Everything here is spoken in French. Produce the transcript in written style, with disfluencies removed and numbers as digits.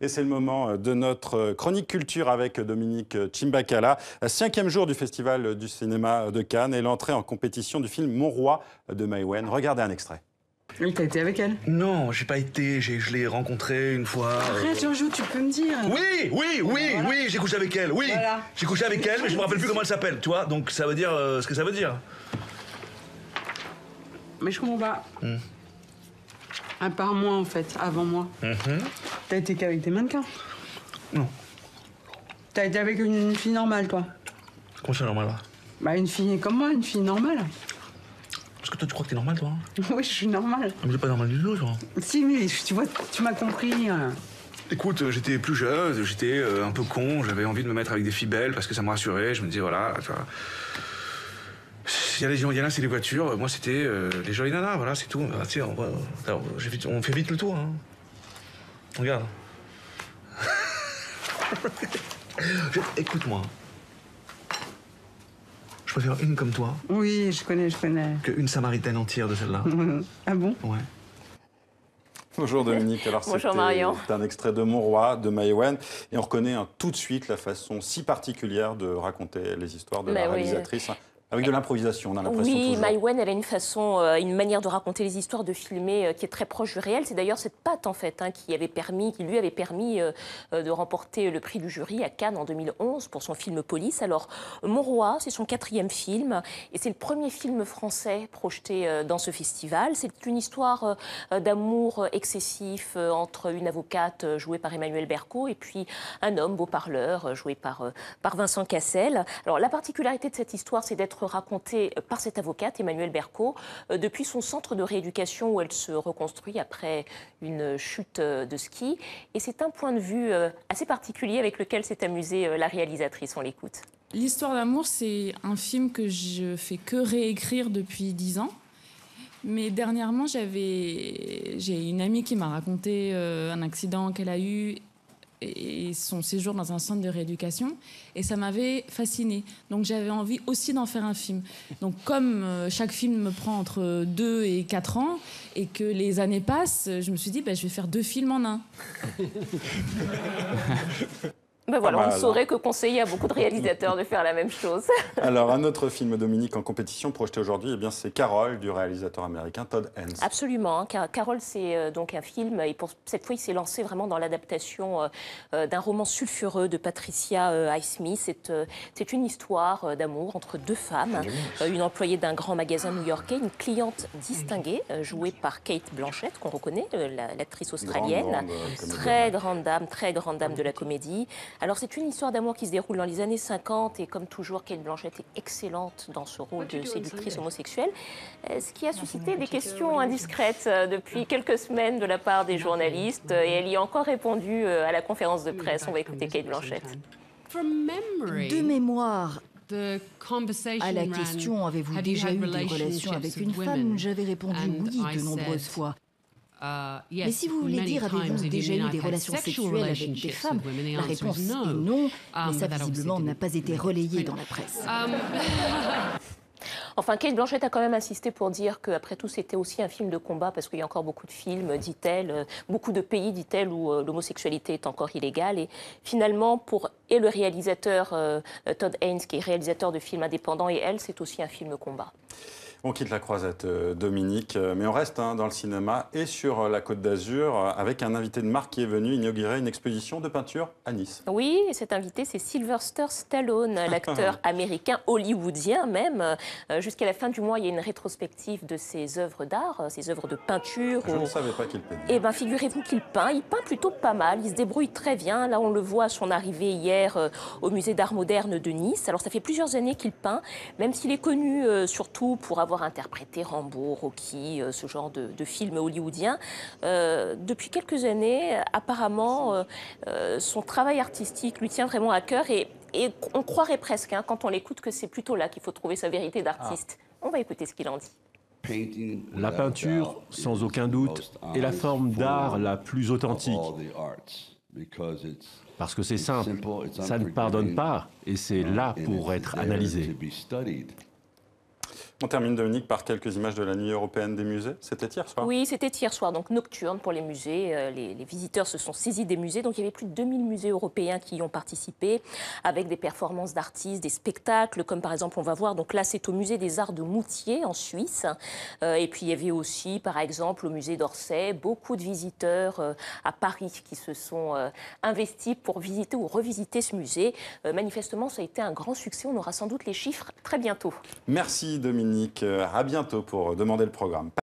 Et c'est le moment de notre chronique culture avec Dominique Chimbakala. 5e jour du Festival du cinéma de Cannes et l'entrée en compétition du film Mon Roi de Mai Wen. Regardez un extrait. Oui, t'as été avec elle? Non, j'ai pas été, je l'ai rencontrée une fois. Arrête, Giorgio, tu peux me dire. Oui, j'ai couché avec elle, oui. Voilà. J'ai couché avec elle, mais je me rappelle plus comment elle s'appelle, tu vois, donc ça veut dire ce que ça veut dire. Mais je comprends pas. À part moi, en fait, avant moi. T'as été qu'avec des mannequins? Non. T'as été avec une fille normale, toi? Comment ça, normal, là? Bah, une fille comme moi, une fille normale. Parce que toi, tu crois que t'es normal, toi? Oui, je suis normale. Mais t'es pas normal du tout, toi. Si, mais tu vois, tu m'as compris. Écoute, j'étais plus jeune, j'étais un peu con, j'avais envie de me mettre avec des filles belles parce que ça me rassurait. Je me disais, voilà, tu vois. Il y a les gens, il y en a, c'est les voitures. Moi, c'était les jolies nanas, voilà, c'est tout. Ah, tu sais, on fait vite le tour, hein. Regarde. Écoute-moi. Je préfère une comme toi Oui, je connais. qu'une samaritaine entière de celle-là. Ah bon? Ouais. Bonjour Dominique. Alors Bonjour Marion. C'est un extrait de Mon Roi de Mai Wen et on reconnaît tout de suite la façon si particulière de raconter les histoires de la réalisatrice. Avec de l'improvisation, on a l'impression Oui, toujours. Mai Wen, elle a une façon, une manière de raconter les histoires, de filmer qui est très proche du réel. C'est d'ailleurs cette patte, en fait, qui lui avait permis de remporter le prix du jury à Cannes en 2011 pour son film Police. Alors, Mon Roi, c'est son 4e film et c'est le premier film français projeté dans ce festival. C'est une histoire d'amour excessif entre une avocate jouée par Emmanuel Berco et puis un homme beau parleur joué par Vincent Cassel. Alors, la particularité de cette histoire, c'est d'être racontée par cette avocate, Emmanuel Berco, depuis son centre de rééducation où elle se reconstruit après une chute de ski. Et c'est un point de vue assez particulier avec lequel s'est amusée la réalisatrice. On l'écoute. L'histoire d'amour, c'est un film que je fais que réécrire depuis 10 ans. Mais dernièrement, j'ai une amie qui m'a raconté un accident qu'elle a eu et son séjour dans un centre de rééducation, et ça m'avait fascinée. Donc j'avais envie aussi d'en faire un film. Donc comme chaque film me prend entre 2 et 4 ans, et que les années passent, je me suis dit, je vais faire 2 films en un. Ben voilà, on saurait que conseiller à beaucoup de réalisateurs de faire la même chose. Alors, un autre film, Dominique, en compétition projeté aujourd'hui, c'est Carol, du réalisateur américain Todd Haynes. Absolument. Carol, c'est donc un film, et pour cette fois, il s'est lancé vraiment dans l'adaptation d'un roman sulfureux de Patricia Highsmith. C'est une histoire d'amour entre 2 femmes, une employée d'un grand magasin new-yorkais, une cliente distinguée, jouée par Kate Blanchett, qu'on reconnaît, l'actrice australienne. Très grande dame de la comédie. Alors, c'est une histoire d'amour qui se déroule dans les années 50 et comme toujours, Kate Blanchett est excellente dans ce rôle de séductrice homosexuelle, ce qui a suscité des questions indiscrètes depuis quelques semaines de la part des journalistes et elle y a encore répondu à la conférence de presse. On va écouter Kate Blanchett. De mémoire, à la question « Avez-vous déjà eu des relations avec une femme ?», j'avais répondu oui de nombreuses fois. Mais si vous voulez dire « Avez-vous déjà eu des relations sexuelles avec des femmes ?», la réponse est non, mais ça visiblement n'a pas été relayé dans la presse. Enfin, Kate Blanchett a quand même insisté pour dire qu'après tout, c'était aussi un film de combat parce qu'il y a encore beaucoup de films, dit-elle, beaucoup de pays, dit-elle, où l'homosexualité est encore illégale. Et finalement, pour le réalisateur Todd Haynes, qui est réalisateur de films indépendants, et elle, c'est aussi un film combat. On quitte la croisette, Dominique, mais on reste dans le cinéma et sur la Côte d'Azur avec un invité de marque qui est venu inaugurer une exposition de peinture à Nice. Oui, et cet invité, c'est Sylvester Stallone, l'acteur américain, hollywoodien même. Jusqu'à la fin du mois, il y a une rétrospective de ses œuvres d'art, ses œuvres de peinture. Je ne savais pas qu'il peignait. Eh bien, figurez-vous qu'il peint. Il peint plutôt pas mal. Il se débrouille très bien. Là, on le voit à son arrivée hier au musée d'art moderne de Nice. Alors, ça fait plusieurs années qu'il peint, même s'il est connu surtout pour avoir interprété Rambo, Rocky, ce genre de films hollywoodiens. Depuis quelques années, apparemment, son travail artistique lui tient vraiment à cœur et on croirait presque, quand on l'écoute, que c'est plutôt là qu'il faut trouver sa vérité d'artiste. On va écouter ce qu'il en dit. La peinture, sans aucun doute, est la forme d'art la plus authentique. Parce que c'est simple, ça ne pardonne pas et c'est là pour être analysé. On termine, Dominique, par quelques images de la nuit européenne des musées. C'était hier soir? Oui, c'était hier soir, donc nocturne pour les musées. Les visiteurs se sont saisis des musées. Donc il y avait plus de 2000 musées européens qui y ont participé, avec des performances d'artistes, des spectacles, comme par exemple, on va voir, donc là c'est au musée des Arts de Moutier, en Suisse. Et puis il y avait aussi, par exemple, au musée d'Orsay, beaucoup de visiteurs à Paris qui se sont investis pour visiter ou revisiter ce musée. Manifestement, ça a été un grand succès. On aura sans doute les chiffres très bientôt. Merci, Dominique. À bientôt pour demander le programme.